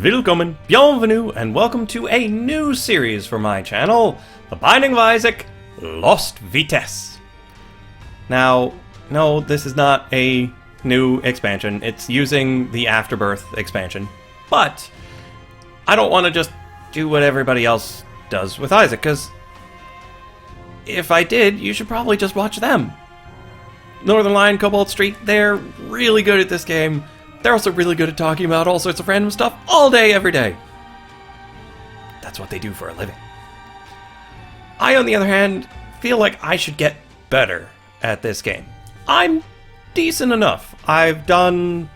Willkommen, bienvenue, and welcome to a new series for my channel, The Binding of Isaac, Lost Vitesse. Now, no, this is not a new expansion. It's using the Afterbirth expansion. But I don't want to just do what everybody else does with Isaac, because if I did, you should probably just watch them. Northern Lion, Cobalt Street, they're really good at this game. They're also really good at talking about all sorts of random stuff all day, every day. That's what they do for a living. I, on the other hand, feel like I should get better at this game. I'm decent enough. I've done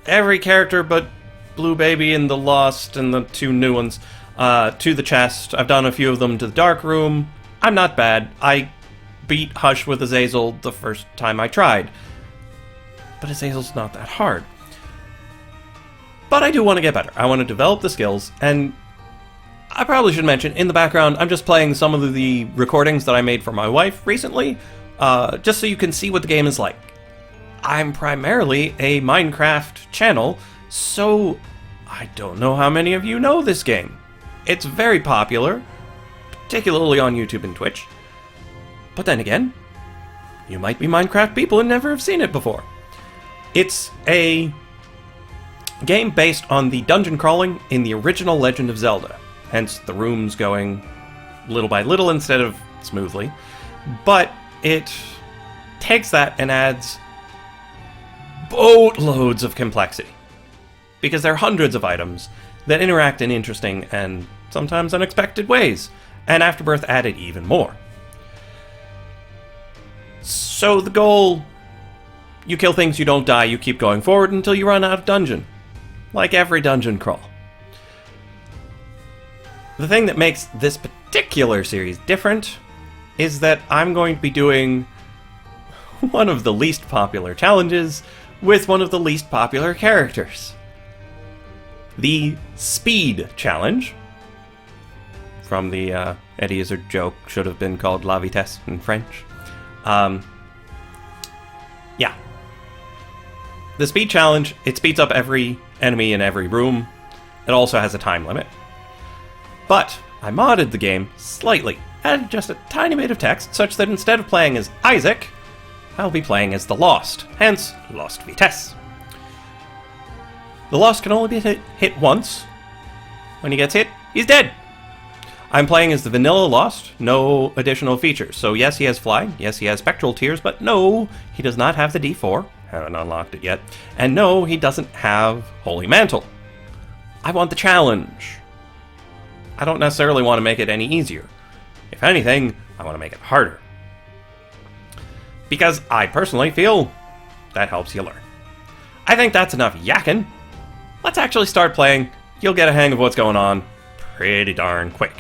every character but Blue Baby and the Lost and the two new ones to the chest. I've done a few of them to the Dark Room. I'm not bad. I beat Hush with Azazel the first time I tried. But Azazel's not that hard. But I do want to get better. I want to develop the skills, and I probably should mention, in the background, I'm just playing some of the recordings that I made for my wife recently, just so you can see what the game is like. I'm primarily a Minecraft channel, so I don't know how many of you know this game. It's very popular, particularly on YouTube and Twitch. But then again, you might be Minecraft people and never have seen it before. It's a game based on the dungeon crawling in the original Legend of Zelda, hence the rooms going little by little instead of smoothly. But it takes that and adds boatloads of complexity, because there are hundreds of items that interact in interesting and sometimes unexpected ways, and Afterbirth added even more. So the goal: you kill things, you don't die, you keep going forward until you run out of dungeon. Like every dungeon crawl. The thing that makes this particular series different is that I'm going to be doing one of the least popular challenges with one of the least popular characters. The Speed Challenge, from the Eddie Izzard joke, should have been called La Vitesse in French. Yeah. The Speed Challenge, it speeds up every enemy in every room. It also has a time limit. But I modded the game slightly, added just a tiny bit of text, such that instead of playing as Isaac, I'll be playing as the Lost, hence Lost Vitesse. The Lost can only be hit once. When he gets hit, he's dead. I'm playing as the vanilla Lost, no additional features. So yes, he has flying, yes, he has spectral tears, but no, he does not have the D4. Haven't unlocked it yet. And no, he doesn't have Holy Mantle. I want the challenge. I don't necessarily want to make it any easier. If anything, I want to make it harder. Because I personally feel that helps you learn. I think that's enough yakking. Let's actually start playing. You'll get a hang of what's going on pretty darn quick.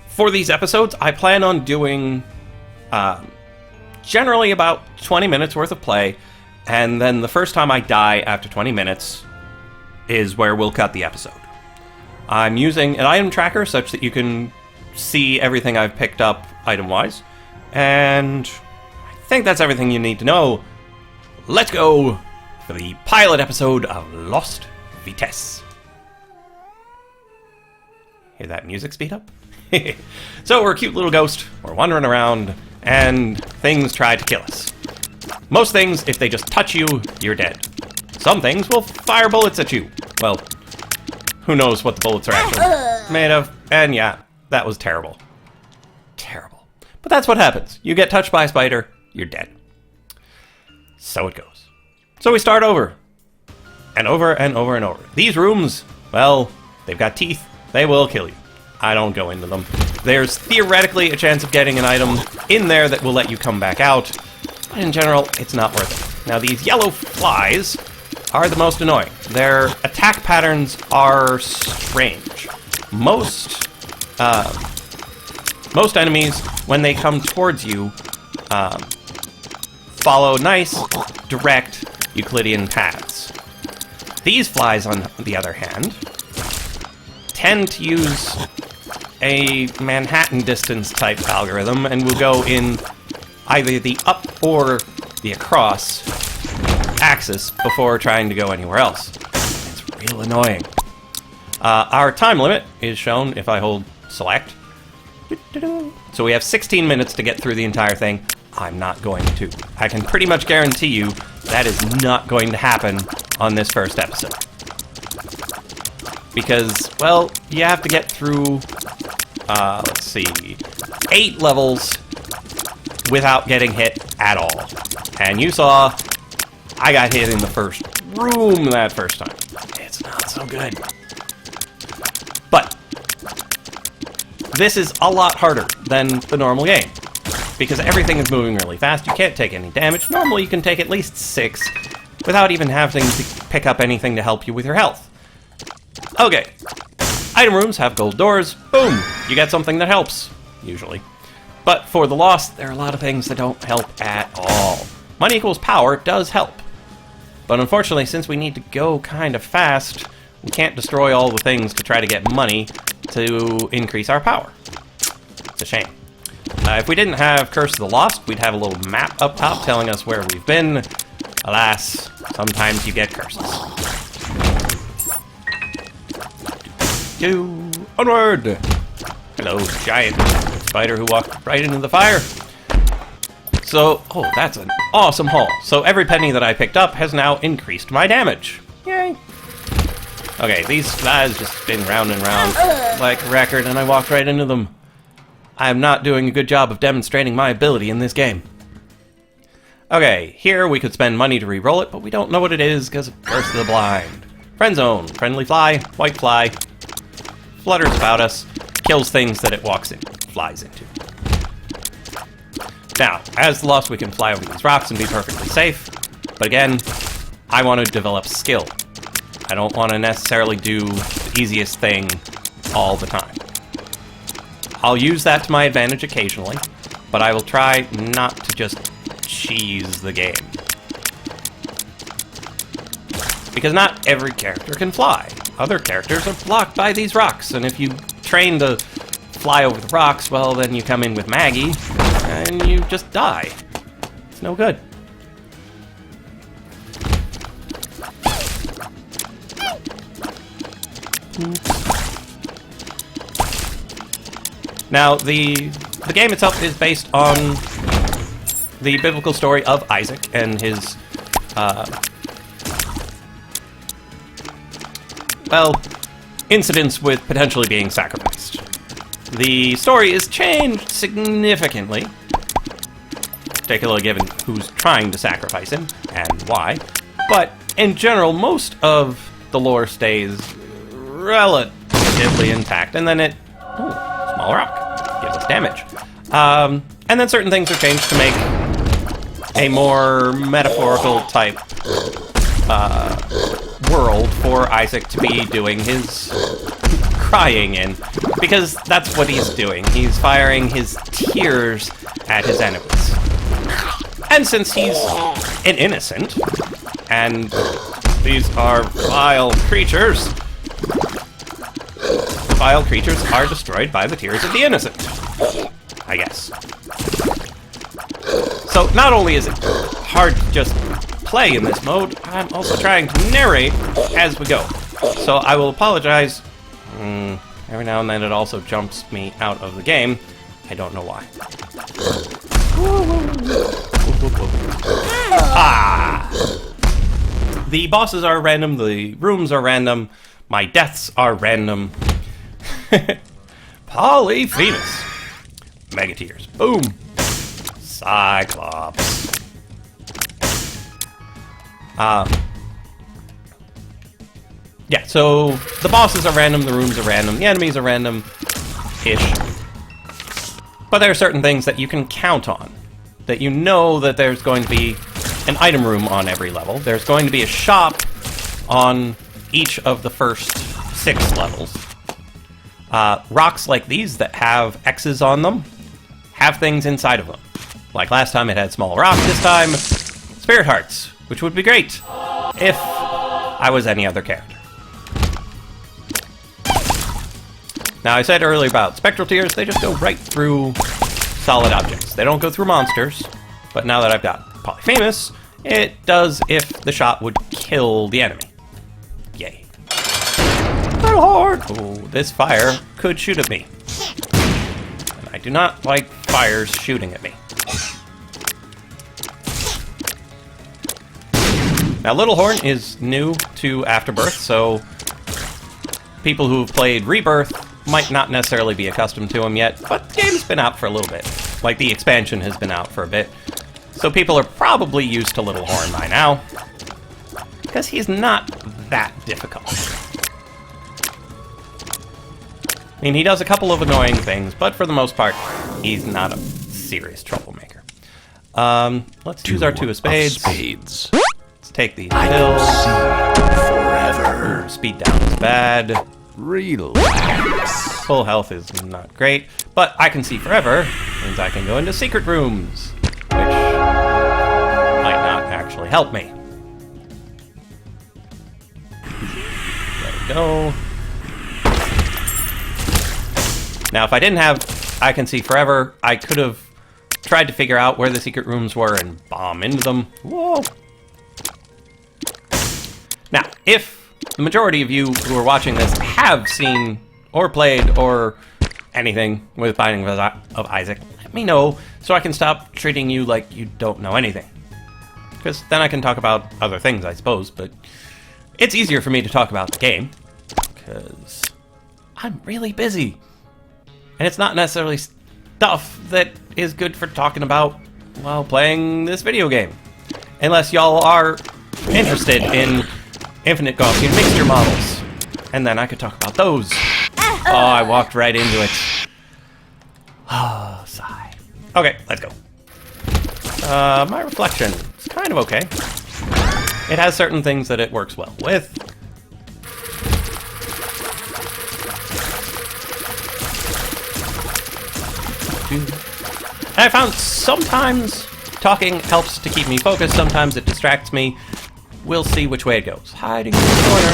For these episodes, I plan on doing generally about 20 minutes worth of play, and then the first time I die after 20 minutes is where we'll cut the episode. I'm using an item tracker such that you can see everything I've picked up item-wise, and I think that's everything you need to know. Let's go for the pilot episode of Lost Vitesse. Hear that music speed up? So we're a cute little ghost, we're wandering around, and things try to kill us. Most things, if they just touch you, you're dead. Some things will fire bullets at you. Well, who knows what the bullets are actually made of, and yeah, that was terrible. Terrible. But that's what happens. You get touched by a spider, you're dead. So it goes. So we start over. And over and over and over. These rooms, well, they've got teeth. They will kill you. I don't go into them. There's theoretically a chance of getting an item in there that will let you come back out, but in general, it's not worth it. Now, these yellow flies are the most annoying. Their attack patterns are strange. Most enemies, when they come towards you, follow nice, direct Euclidean paths. These flies, on the other hand, tend to use a Manhattan distance type algorithm and will go in either the up or the across axis before trying to go anywhere else. It's real annoying. Our time limit is shown if I hold select. So we have 16 minutes to get through the entire thing. I'm not going to. I can pretty much guarantee you that is not going to happen on this first episode. Because, well, you have to get through, let's see, 8 levels without getting hit at all. And you saw I got hit in the first room that first time. It's not so good. But this is a lot harder than the normal game, because everything is moving really fast. You can't take any damage. Normally you can take at least 6 without even having to pick up anything to help you with your health. Okay, item rooms have gold doors. Boom, you get something that helps, usually. But for the Lost, there are a lot of things that don't help at all. Money equals power does help. But unfortunately, since we need to go kind of fast, we can't destroy all the things to try to get money to increase our power. It's a shame. If we didn't have Curse of the Lost, we'd have a little map up top telling us where we've been. Alas, sometimes you get curses. Onward! Hello, giant spider who walked right into the fire. So, oh, that's an awesome haul. So every penny that I picked up has now increased my damage. Yay! Okay, these guys just spin round and round like a record, and I walked right into them. I am not doing a good job of demonstrating my ability in this game. Okay, here we could spend money to re-roll it, but we don't know what it is because of Curse of the Blind. Friend zone, friendly fly, white fly, flutters about us, kills things that it walks in, flies into. Now, as the Lost, we can fly over these rocks and be perfectly safe, but again, I want to develop skill. I don't want to necessarily do the easiest thing all the time. I'll use that to my advantage occasionally, but I will try not to just cheese the game. Because not every character can fly. Other characters are blocked by these rocks, and if you train to fly over the rocks, well, then you come in with Maggie, and you just die. It's no good. Now, the game itself is based on the biblical story of Isaac and his, incidents with potentially being sacrificed. The story is changed significantly, particularly given who's trying to sacrifice him and why, but in general, most of the lore stays relatively intact, and then it... Ooh, small rock. Gives us damage. And then certain things are changed to make a more metaphorical type world for Isaac to be doing his crying in, because that's what he's doing. He's firing his tears at his enemies. And since he's an innocent, and these are vile creatures are destroyed by the tears of the innocent, I guess. So not only is it hard to just play in this mode, I'm also trying to narrate as we go. So I will apologize. Every now and then it also jumps me out of the game. I don't know why. The bosses are random, the rooms are random, my deaths are random. Polyphemus. Megatears. Boom. Cyclops. Yeah, so the bosses are random, the rooms are random, the enemies are random-ish. But there are certain things that you can count on. That you know that there's going to be an item room on every level. There's going to be a shop on each of the first 6 levels. Rocks like these that have X's on them have things inside of them. Like last time it had small rock, this time spirit hearts, which would be great if I was any other character. Now, I said earlier about spectral tears, they just go right through solid objects. They don't go through monsters, but now that I've got Polyphemus, it does if the shot would kill the enemy. Yay. Little Horn! Oh, this fire could shoot at me. And I do not like fires shooting at me. Now, Little Horn is new to Afterbirth, so people who've played Rebirth might not necessarily be accustomed to him yet, but the game's been out for a little bit. Like, the expansion has been out for a bit. So people are probably used to Little Horn by now, because he's not that difficult. I mean, he does a couple of annoying things, but for the most part, he's not a serious troublemaker. Let's use our 2 of spades. Let's take these pills. Forever. Ooh, speed down is bad. Relax. Full health is not great, but I can see forever means I can go into secret rooms, which might not actually help me. There we go. Now, if I didn't have I can see forever, I could have tried to figure out where the secret rooms were and bomb into them. Whoa! Now, if the majority of you who are watching this have seen or played or anything with Binding of Isaac, let me know so I can stop treating you like you don't know anything. Because then I can talk about other things, I suppose, but it's easier for me to talk about the game because I'm really busy. And it's not necessarily stuff that is good for talking about while playing this video game. Unless y'all are interested in infinite Gaussian mixture models. And then I could talk about those. Oh, I walked right into it. Oh, sigh. Okay, let's go. My reflection is kind of okay. It has certain things that it works well with. And I found sometimes talking helps to keep me focused, sometimes it distracts me. We'll see which way it goes. Hiding in the corner.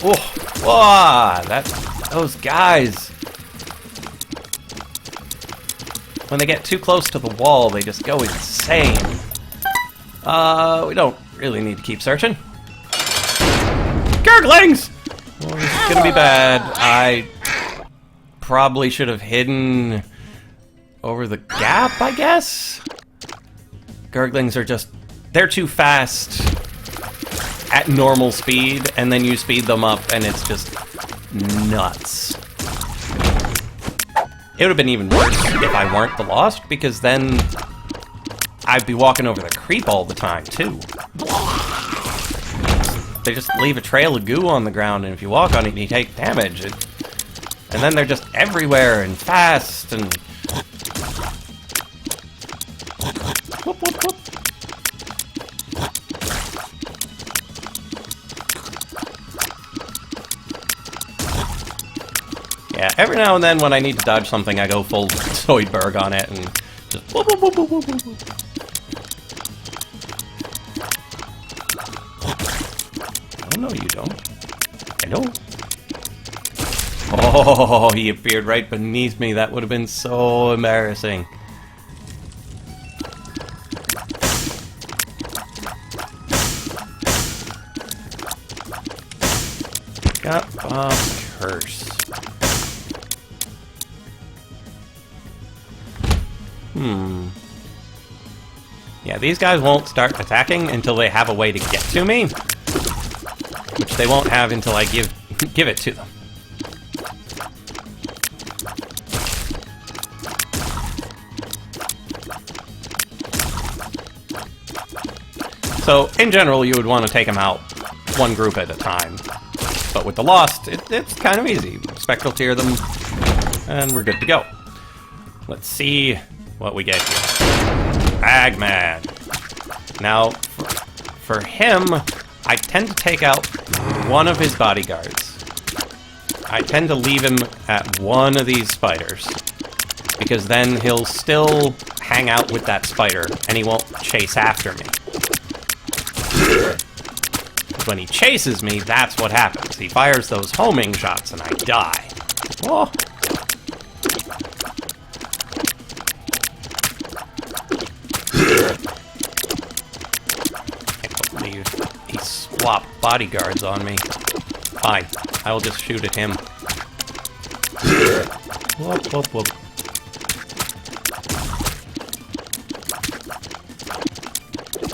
Oh, whoa, those guys. When they get too close to the wall, they just go insane. We don't really need to keep searching. Gurglings! Oh, this is gonna be bad. I probably should have hidden over the gap, I guess? Gurglings are just... they're too fast at normal speed, and then you speed them up, and it's just nuts. It would have been even worse if I weren't the Lost, because then I'd be walking over the creep all the time, too. They just leave a trail of goo on the ground, and if you walk on it, you take damage. And then they're just everywhere and fast, and... whoop, whoop, whoop. Yeah, every now and then when I need to dodge something, I go full Zoidberg on it, and just whoop, whoop, whoop, whoop, whoop, whoop. Oh, no, you don't. I know. Oh, he appeared right beneath me. That would have been so embarrassing. Got Bob's curse. Yeah, these guys won't start attacking until they have a way to get to me. Which they won't have until I give it to them. So, in general, you would want to take them out one group at a time. But with the Lost, it's kind of easy. Spectral tier them, and we're good to go. Let's see what we get here. Bagman. Now, for him, I tend to take out one of his bodyguards. I tend to leave him at one of these spiders, because then he'll still hang out with that spider, and he won't chase after me. When he chases me, that's what happens. He fires those homing shots, and I die. Oh. swap bodyguards on me. Fine. I will just shoot at him. Whoop, whoop, whoop.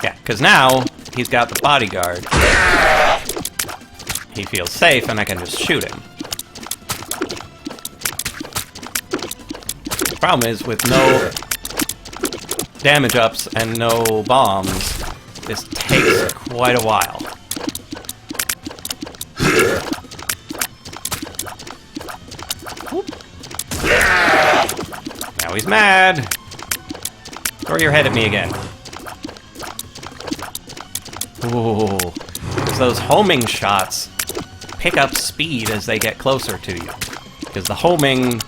Yeah, because now he's got the bodyguard. He feels safe, and I can just shoot him. The problem is, with no damage ups and no bombs, this takes quite a while. Now he's mad. Throw your head at me again. Ooh, those homing shots pick up speed as they get closer to you. Because the homing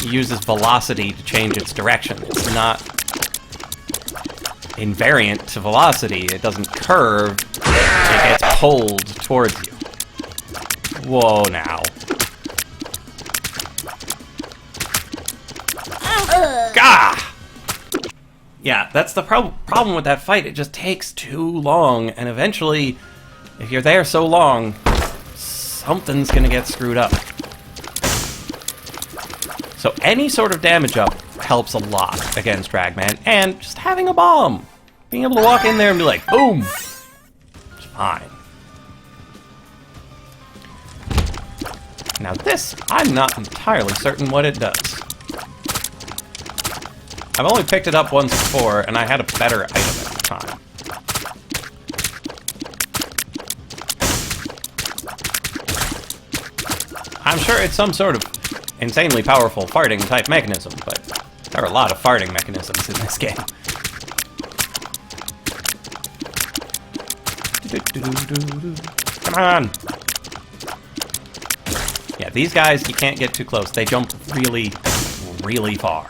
uses velocity to change its direction. It's not invariant to velocity. It doesn't curve. It gets pulled towards you. Whoa, now. Gah! Yeah, that's the problem with that fight. It just takes too long, and eventually, if you're there so long, something's gonna get screwed up. So any sort of damage up helps a lot against Ragman, and just having a bomb. Being able to walk in there and be like, boom! It's fine. Now this, I'm not entirely certain what it does. I've only picked it up once before, and I had a better item at the time. I'm sure it's some sort of insanely powerful farting type mechanism, but there are a lot of farting mechanisms in this game. Come on! Yeah, these guys, you can't get too close. They jump really, really far.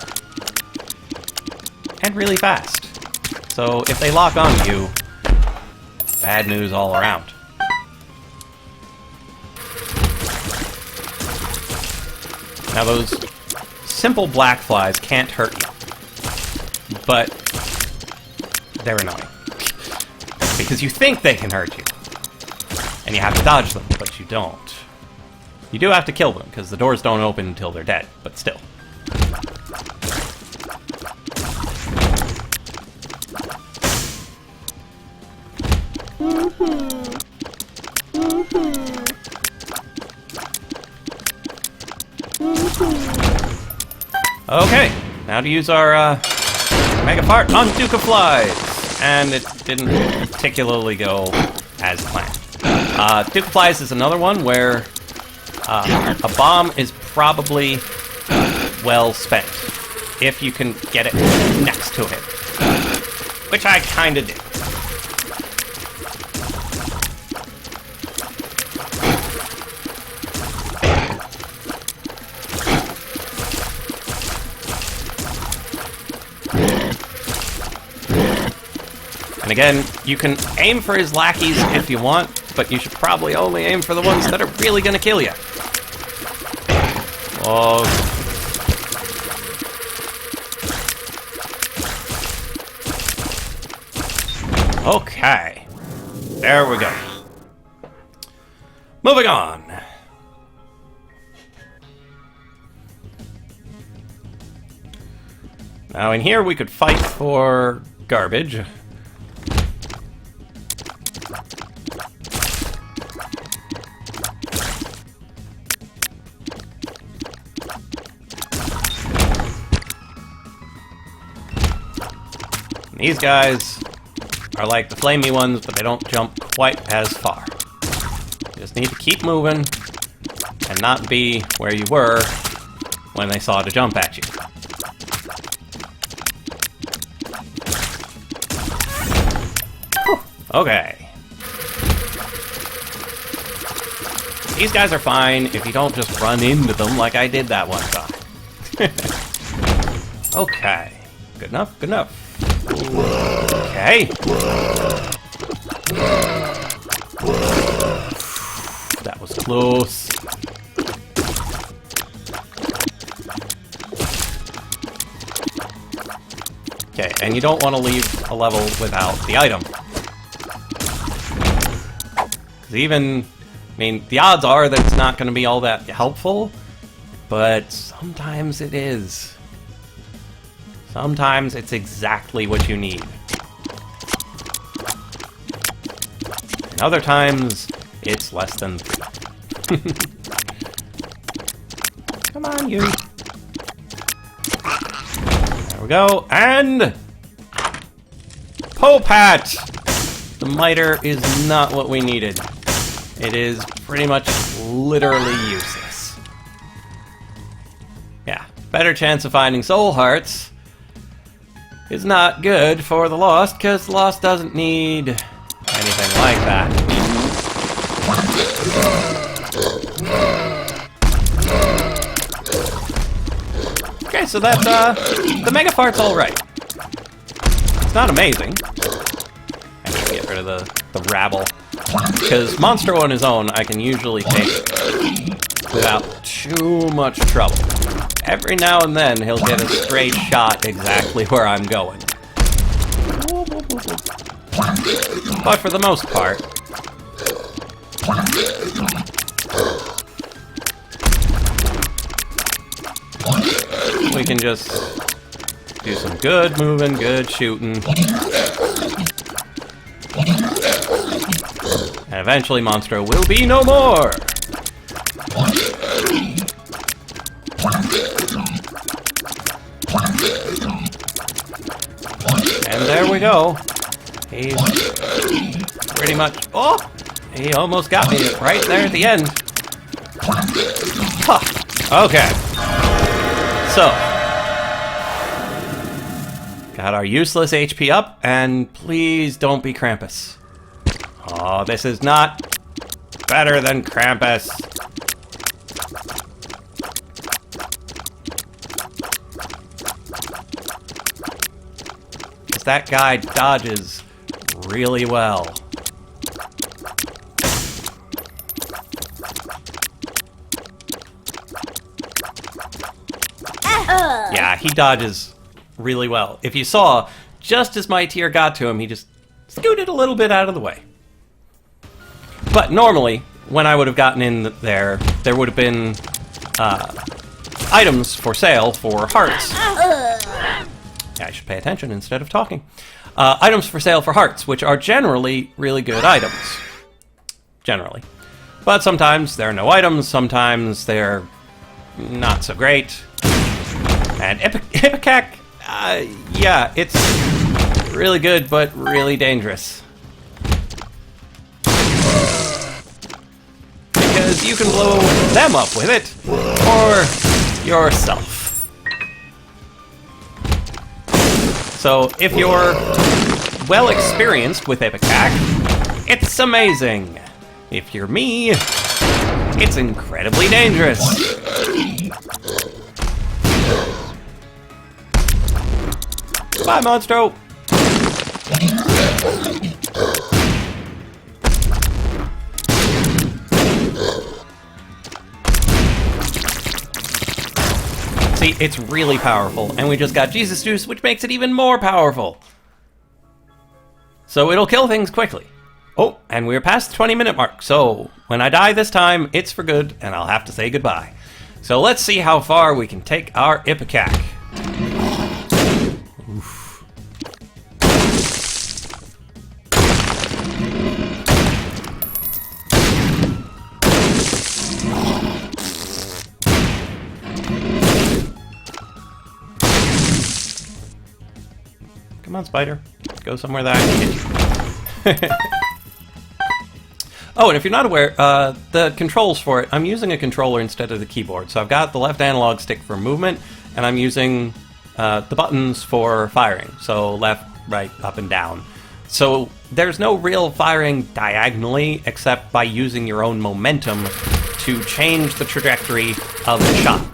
And really fast. So if they lock on you, bad news all around. Now those simple black flies can't hurt you. But they're annoying. Because you think they can hurt you. And you have to dodge them, but you don't. You do have to kill them, because the doors don't open until they're dead, but still. Okay, now to use our Mega Fart on Duke of Flies. And it didn't particularly go as planned. Duke of Flies is another one where a bomb is probably well spent if you can get it next to him. Which I kinda did. And again, you can aim for his lackeys if you want, but you should probably only aim for the ones that are really gonna kill you. Oh. Okay. There we go. Moving on. Now in here we could fight for garbage. These guys are like the flamey ones, but they don't jump quite as far. You just need to keep moving and not be where you were when they saw to jump at you. Whew. Okay. These guys are fine if you don't just run into them like I did that one time. Okay. Good enough, good enough. Okay. That was close. Okay, and you don't want to leave a level without the item. Because even, I mean, the odds are that it's not going to be all that helpful, but sometimes it is. Sometimes it's exactly what you need. And other times, it's less than 3. Come on, you. There we go, and... Popat! The miter is not what we needed. It is pretty much literally useless. Yeah, better chance of finding soul hearts is not good for the Lost, because Lost doesn't need anything like that. Okay, so that's, the Mega Fart's alright. It's not amazing. I need to get rid of the rabble. Because Monstro on his own, I can usually take without too much trouble. Every now and then, he'll get a straight shot exactly where I'm going. But for the most part, we can just do some good moving, good shooting. And eventually Monstro will be no more! And there we go. He's pretty much... Oh! He almost got me right there at the end. Huh. Okay. So. Got our useless HP up, and please don't be Krampus. Oh, this is not better than Krampus. Because that guy dodges really well. Yeah, he dodges really well. If you saw, just as my tier got to him, he just scooted a little bit out of the way. But normally, when I would have gotten in there, there would have been items for sale for hearts. Yeah, I should pay attention instead of talking. Items for sale for hearts, which are generally really good items. Generally. But sometimes there are no items, sometimes they're not so great. And Ipecac, yeah, it's really good, but really dangerous. Because you can blow them up with it, or yourself. So if you're well experienced with Ipecac, it's amazing. If you're me, it's incredibly dangerous. Bye, Monstro! See, it's really powerful, and we just got Jesus Juice, which makes it even more powerful. So it'll kill things quickly. Oh, and we're past the 20-minute mark, so when I die this time, it's for good, and I'll have to say goodbye. So let's see how far we can take our Ipecac. Oof. Come on, spider. Go somewhere that I can get you. Oh, and if you're not aware, the controls for it, I'm using a controller instead of the keyboard. So I've got the left analog stick for movement, and I'm using the buttons for firing. So left, right, up, and down. So there's no real firing diagonally, except by using your own momentum to change the trajectory of the shot.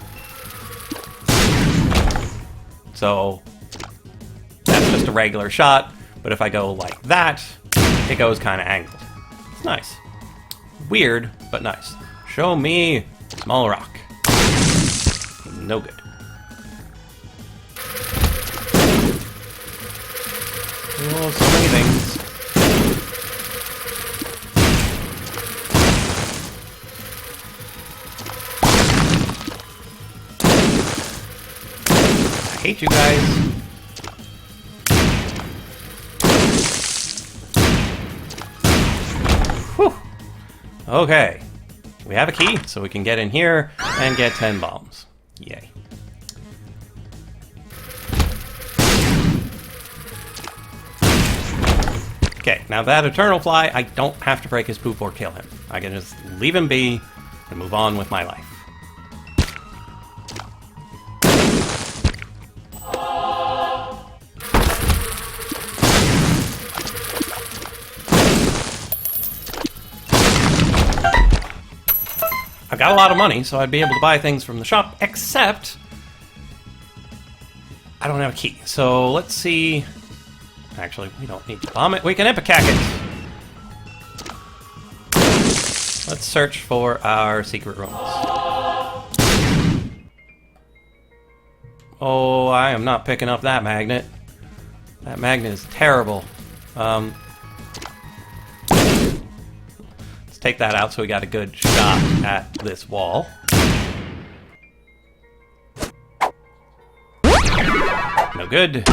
So that's just a regular shot, but if I go like that, it goes kind of angled. It's nice. Weird, but nice. Show me small rock. No good. Oh, so many things. hate you guys. Whew. Okay. We have a key, so we can get in here and get 10 bombs. Yay. Okay, now that Eternal Fly, I don't have to break his poop or kill him. I can just leave him be and move on with my life. I've got a lot of money, so I'd be able to buy things from the shop, except I don't have a key. So let's see. Actually, we don't need to bomb it. We can ipecac it. Let's search for our secret rooms. Oh, I am not picking up that magnet. That magnet is terrible. Let's take that out so we got a good shot at this wall. No good.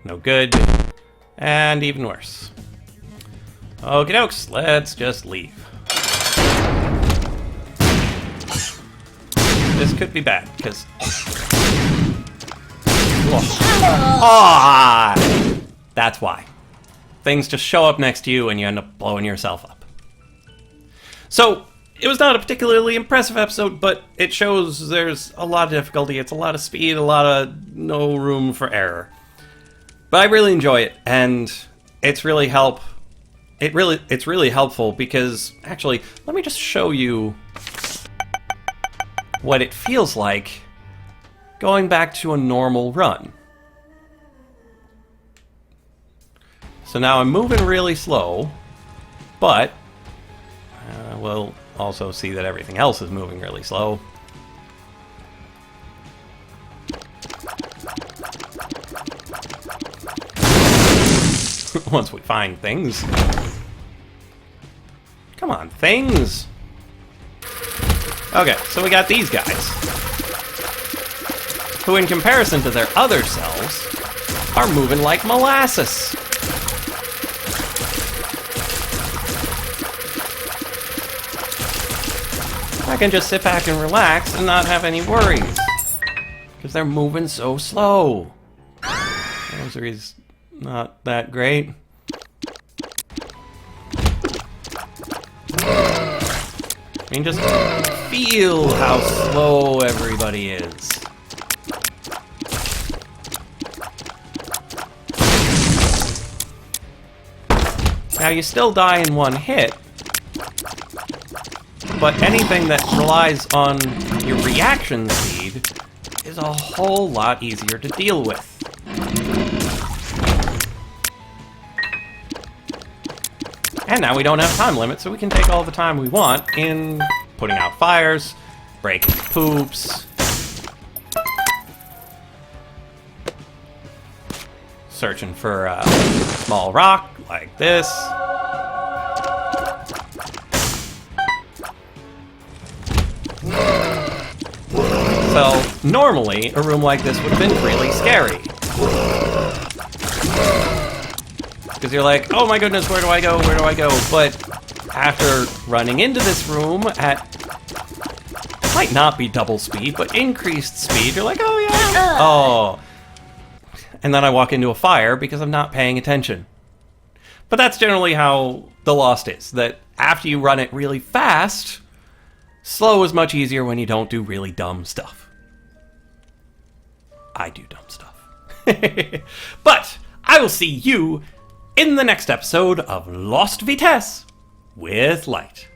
No good. And even worse. Okie dokes, let's just leave. This could be bad, because... Ah! That's why. Things just show up next to you and you end up blowing yourself up. So, it was not a particularly impressive episode, but it shows there's a lot of difficulty, it's a lot of speed, a lot of no room for error. But I really enjoy it, and it's really it's really helpful because, actually, let me just show you what it feels like going back to a normal run. So now I'm moving really slow, but we'll also see that everything else is moving really slow. Once we find things. Come on, things! Okay, so we got these guys, who in comparison to their other selves, are moving like molasses. I can just sit back and relax and not have any worries, because they're moving so slow. Rosary's not that great. I mean, just feel how slow everybody is. Now, you still die in one hit, but anything that relies on your reaction speed is a whole lot easier to deal with. And now we don't have time limit, so we can take all the time we want in putting out fires, breaking poops, searching for a small rock like this. So, normally, a room like this would have been really scary. Because you're like, oh my goodness, where do I go, where do I go? But after running into this room at, might not be double speed, but increased speed, you're like, oh yeah, oh. And then I walk into a fire because I'm not paying attention. But that's generally how the Lost is, that after you run it really fast, slow is much easier when you don't do really dumb stuff. I do dumb stuff. But I will see you in the next episode of Lost Vitesse with Light.